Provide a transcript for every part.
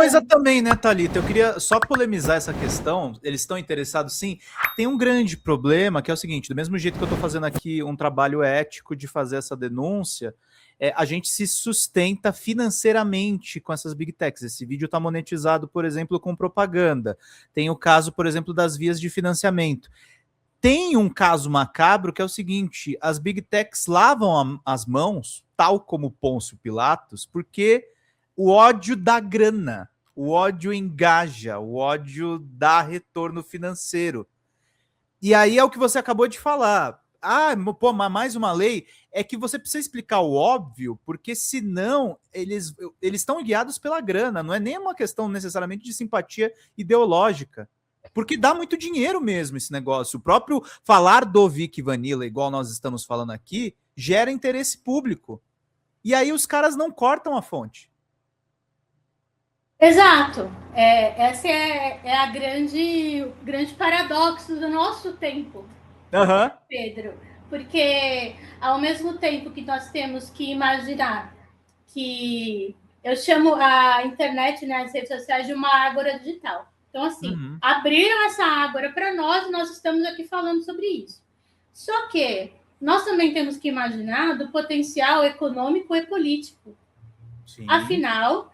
coisa também, né, Thalita? Eu queria só polemizar essa questão. Eles estão interessados, sim. Tem um grande problema, que é o seguinte: do mesmo jeito que eu estou fazendo aqui um trabalho ético de fazer essa denúncia, a gente se sustenta financeiramente com essas big techs. Esse vídeo está monetizado, por exemplo, com propaganda. Tem o caso, por exemplo, das vias de financiamento. Tem um caso macabro que é o seguinte: as big techs lavam as mãos, tal como Pôncio Pilatos, porque o ódio dá grana, o ódio engaja, o ódio dá retorno financeiro. E aí é o que você acabou de falar. Ah, pô, mas mais uma lei. É que você precisa explicar o óbvio, porque senão eles estão guiados pela grana, não é nem uma questão necessariamente de simpatia ideológica. Porque dá muito dinheiro mesmo esse negócio. O próprio falar do Vic Vanilla, igual nós estamos falando aqui, gera interesse público. E aí os caras não cortam a fonte. Exato. Essa é a grande paradoxo do nosso tempo, Pedro. Porque, ao mesmo tempo que nós temos que imaginar que eu chamo a internet, né, as redes sociais, de uma ágora digital. Então, assim, abriram essa ágora para nós e nós estamos aqui falando sobre isso. Só que nós também temos que imaginar do potencial econômico e político. Sim. Afinal,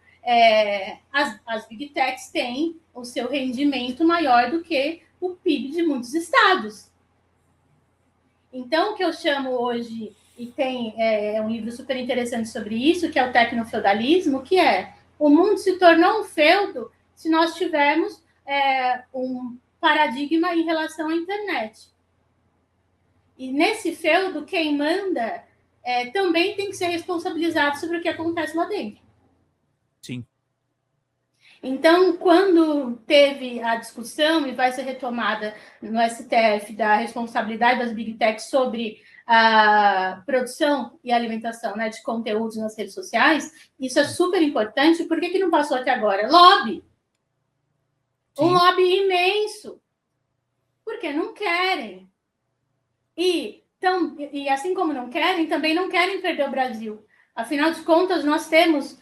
as big techs têm o seu rendimento maior do que o PIB de muitos estados. Então, o que eu chamo hoje, e tem um livro super interessante sobre isso, que é o Tecnofeudalismo, que é: o mundo se tornou um feudo se nós tivermos um paradigma em relação à internet. E nesse feudo, quem manda também tem que ser responsabilizado sobre o que acontece lá dentro. Sim. Então, quando teve a discussão, e vai ser retomada no STF, da responsabilidade das big techs sobre a produção e alimentação, né, de conteúdos nas redes sociais, isso é super importante. Por que não passou até agora? Lobby. Sim. Um lobby imenso. Porque não querem. E assim como não querem, também não querem perder o Brasil. Afinal de contas, nós temos...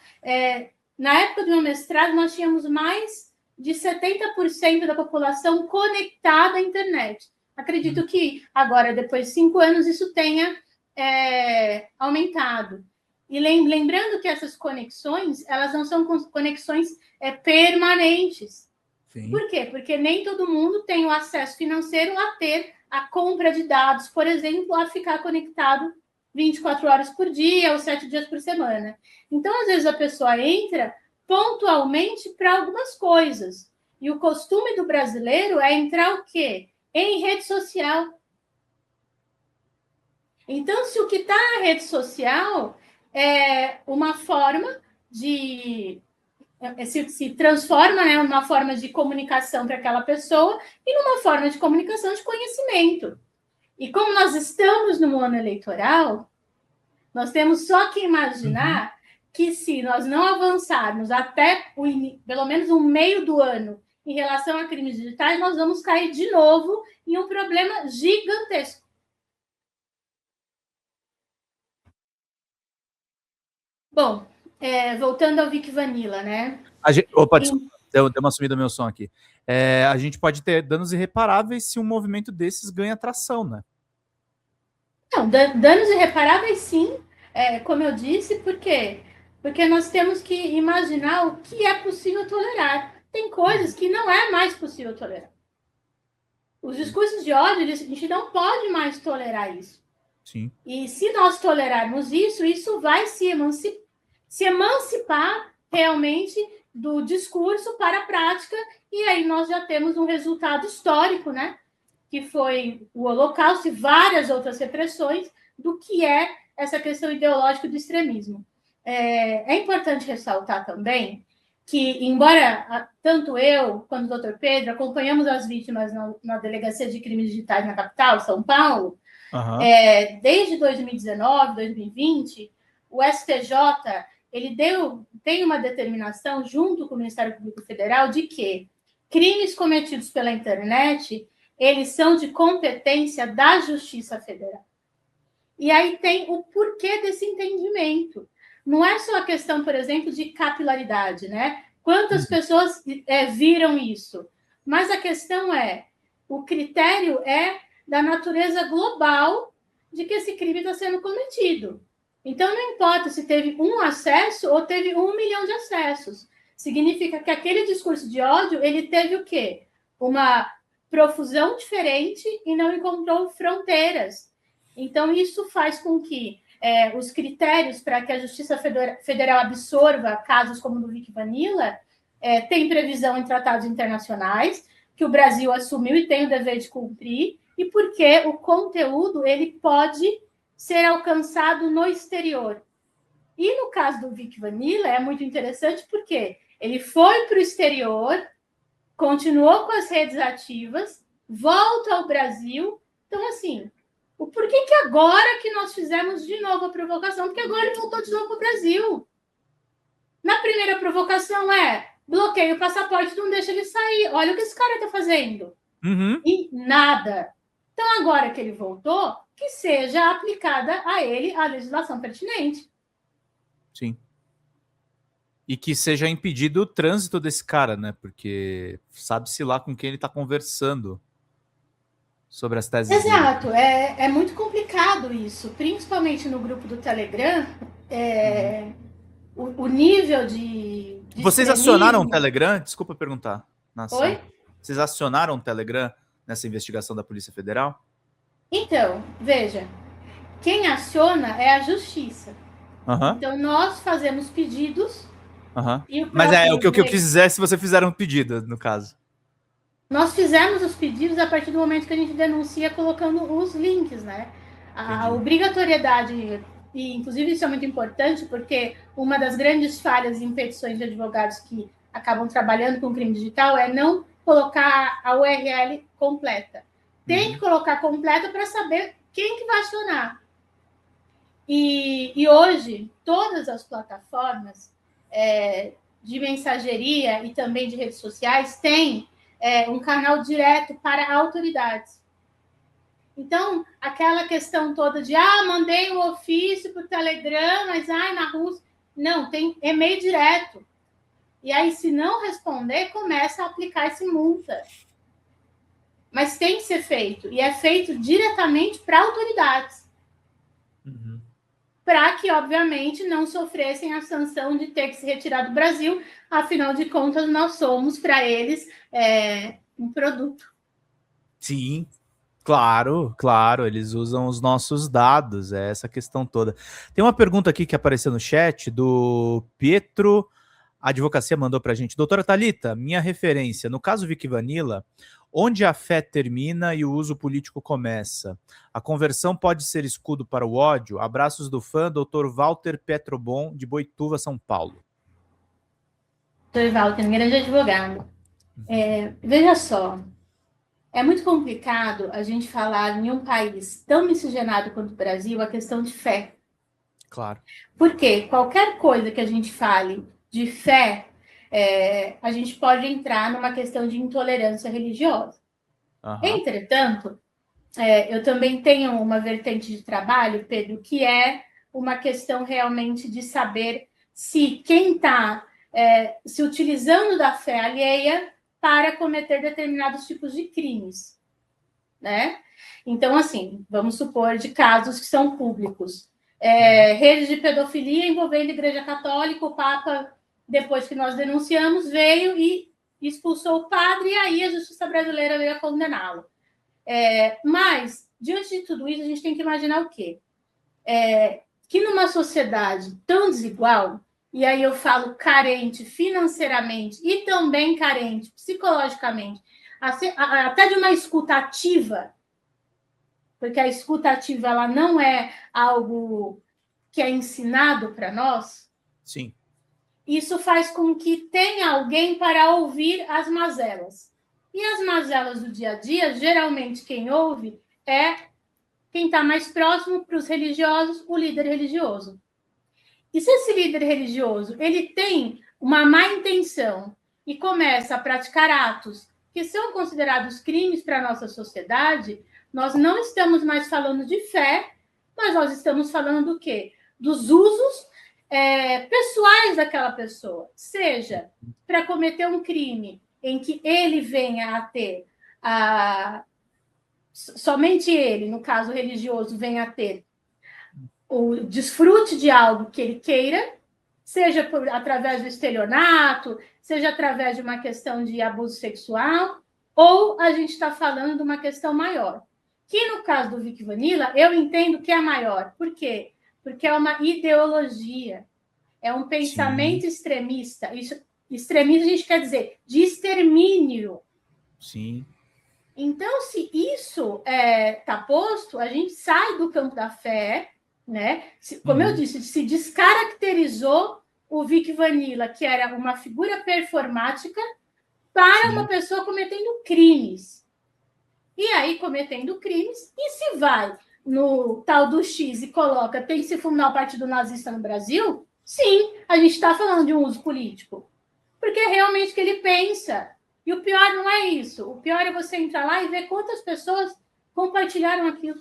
na época do meu mestrado, nós tínhamos mais de 70% da população conectada à internet. Acredito que agora, depois de 5 anos, isso tenha aumentado. E lembrando que essas conexões, elas não são conexões permanentes. Sim. Por quê? Porque nem todo mundo tem o acesso financeiro a ter a compra de dados, por exemplo, a ficar conectado 24 horas por dia ou 7 dias por semana. Então, às vezes, a pessoa entra pontualmente para algumas coisas. E o costume do brasileiro é entrar o quê? Em rede social. Então, se o que está na rede social é uma forma de... se transforma, né, numa forma de comunicação para aquela pessoa e numa forma de comunicação de conhecimento. E como nós estamos no ano eleitoral, nós temos só que imaginar que se nós não avançarmos até pelo menos o meio do ano em relação a crimes digitais, nós vamos cair de novo em um problema gigantesco. Bom, voltando ao Vic Vanilla, né? Opa, desculpa, deu uma sumida no meu som aqui. A gente pode ter danos irreparáveis se um movimento desses ganha tração, né? Não, danos irreparáveis, sim. Como eu disse, por quê? Porque nós temos que imaginar o que é possível tolerar. Tem coisas que não é mais possível tolerar. Os discursos de ódio, a gente não pode mais tolerar isso. Sim. E se nós tolerarmos isso, isso vai se emancipar realmente do discurso para a prática, e aí nós já temos um resultado histórico, né? Que foi o Holocausto e várias outras repressões do que é essa questão ideológica do extremismo. É importante ressaltar também que, embora tanto eu quanto o Dr. Pedro acompanhamos as vítimas na Delegacia de Crimes Digitais na capital, São Paulo, desde 2019, 2020, o STJ ele tem uma determinação, junto com o Ministério Público Federal, de que crimes cometidos pela internet eles são de competência da Justiça Federal. E aí tem o porquê desse entendimento. Não é só a questão, por exemplo, de capilaridade, né? Quantas pessoas viram isso? Mas a questão é, o critério é da natureza global de que esse crime está sendo cometido. Então, não importa se teve um acesso ou teve 1 milhão de acessos. Significa que aquele discurso de ódio, ele teve o quê? Uma profusão diferente e não encontrou fronteiras. Então, isso faz com que os critérios para que a Justiça Federal absorva casos como o do Vic Vanilla tem previsão em tratados internacionais, que o Brasil assumiu e tem o dever de cumprir, e porque o conteúdo ele pode ser alcançado no exterior. E no caso do Vic Vanilla é muito interessante porque ele foi para o exterior, continuou com as redes ativas, volta ao Brasil. Então, assim, o porquê que agora que nós fizemos de novo a provocação? Porque agora ele voltou de novo para o Brasil. Na primeira provocação bloqueia o passaporte, não deixa ele sair. Olha o que esse cara está fazendo. E nada. Então, agora que ele voltou, que seja aplicada a ele a legislação pertinente. Sim. E que seja impedido o trânsito desse cara, né? Porque sabe-se lá com quem ele está conversando sobre as teses. Exato. É muito complicado isso, principalmente no grupo do Telegram. O nível de Vocês acionaram o Telegram? Desculpa perguntar. Oi? Vocês acionaram o Telegram nessa investigação da Polícia Federal? Então, veja, quem aciona é a Justiça. Então, nós fazemos pedidos. Mas o que eu quis dizer é se vocês fizeram um pedido, no caso. Nós fizemos os pedidos a partir do momento que a gente denuncia colocando os links, né? A obrigatoriedade, e inclusive isso é muito importante, porque uma das grandes falhas em petições de advogados que acabam trabalhando com crime digital é não colocar a URL completa. Tem que colocar completa para saber quem que vai acionar. E hoje, todas as plataformas de mensageria e também de redes sociais têm um canal direto para autoridades. Então, aquela questão toda de mandei um ofício para o Telegram, mas na Rússia. Não, tem e-mail direto. E aí, se não responder, começa a aplicar essa multa. Mas tem que ser feito. E é feito diretamente para autoridades. Para que, obviamente, não sofressem a sanção de ter que se retirar do Brasil. Afinal de contas, nós somos, para eles, um produto. Sim, claro, eles usam os nossos dados, é essa questão toda. Tem uma pergunta aqui que apareceu no chat do Pietro, a advocacia mandou para a gente. Doutora Thalita, minha referência, no caso Vic Vanilla, onde a fé termina e o uso político começa? A conversão pode ser escudo para o ódio? Abraços do fã, doutor Walter Petrobon, de Boituva, São Paulo. Doutor Walter, grande advogado. Veja só, é muito complicado a gente falar em um país tão miscigenado quanto o Brasil a questão de fé. Claro. Porque qualquer coisa que a gente fale de fé, a gente pode entrar numa questão de intolerância religiosa. Entretanto, eu também tenho uma vertente de trabalho, Pedro, que é uma questão realmente de saber se quem está se utilizando da fé alheia para cometer determinados tipos de crimes, né? Então, assim, vamos supor de casos que são públicos. Redes de pedofilia envolvendo a Igreja Católica, o Papa, depois que nós denunciamos, veio e expulsou o padre, e aí a justiça brasileira veio a condená-lo. Mas, diante de tudo isso, a gente tem que imaginar o quê? Que numa sociedade tão desigual, e aí eu falo carente financeiramente e também carente psicologicamente, até de uma escuta ativa, porque a escuta ativa ela não é algo que é ensinado para nós. Sim. Isso faz com que tenha alguém para ouvir as mazelas. E as mazelas do dia a dia, geralmente quem ouve é quem está mais próximo para os religiosos, o líder religioso. E se esse líder religioso ele tem uma má intenção e começa a praticar atos que são considerados crimes para a nossa sociedade, nós não estamos mais falando de fé, mas nós estamos falando do quê? Dos usos pessoais daquela pessoa, seja para cometer um crime em que ele venha a ter somente ele, no caso religioso, venha a ter o desfrute de algo que ele queira, seja através do estelionato, seja através de uma questão de abuso sexual, ou a gente está falando de uma questão maior. Que no caso do Vic Vanilla, eu entendo que é maior. Por quê? Porque é uma ideologia, é um pensamento Sim. extremista. Isso, extremista a gente quer dizer de extermínio. Sim. Então, se isso está posto, a gente sai do campo da fé, né? Como eu disse, se descaracterizou o Vic Vanilla, que era uma figura performática, para uma pessoa cometendo crimes. E aí, cometendo crimes, e se vai no tal do X e coloca tem que se fundar o Partido Nazista no Brasil, sim, a gente está falando de um uso político. Porque é realmente o que ele pensa. E o pior não é isso. O pior é você entrar lá e ver quantas pessoas compartilharam aquilo,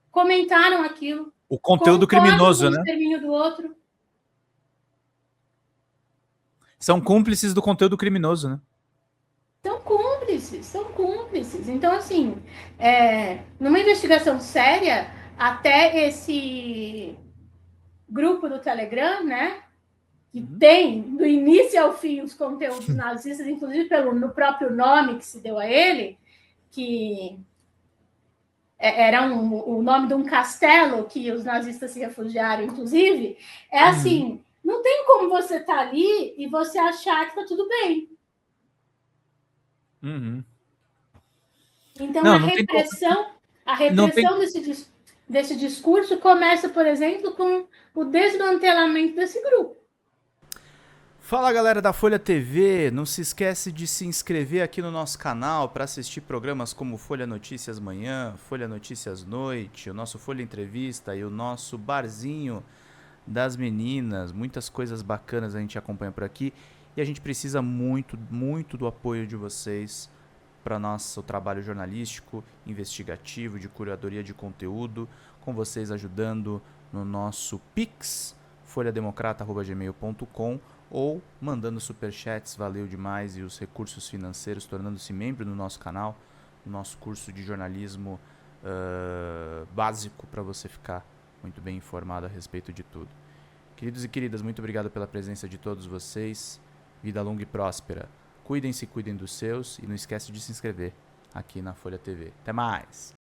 comentaram aquilo. O conteúdo criminoso, né? O extermínio do outro. São cúmplices do conteúdo criminoso, né? São cúmplices. Então, assim, numa investigação séria, até esse grupo do Telegram, né? Que tem, do início ao fim, os conteúdos nazistas, inclusive no próprio nome que se deu a ele, que era o nome de um castelo que os nazistas se refugiaram, inclusive, assim, não tem como você estar ali e você achar que está tudo bem. Então, a repressão desse discurso começa, por exemplo, com o desmantelamento desse grupo. Fala, galera da Folha TV, não se esquece de se inscrever aqui no nosso canal para assistir programas como Folha Notícias Manhã, Folha Notícias Noite, o nosso Folha Entrevista e o nosso Barzinho das Meninas. Muitas coisas bacanas a gente acompanha por aqui e a gente precisa muito, muito do apoio de vocês para nosso trabalho jornalístico, investigativo, de curadoria de conteúdo, com vocês ajudando no nosso Pix, folhademocrata@gmail.com, ou mandando superchats, valeu demais, e os recursos financeiros, tornando-se membro do nosso canal, no nosso curso de jornalismo básico, para você ficar muito bem informado a respeito de tudo. Queridos e queridas, muito obrigado pela presença de todos vocês. Vida longa e próspera. Cuidem-se, cuidem dos seus, e não esquece de se inscrever aqui na Folha TV. Até mais!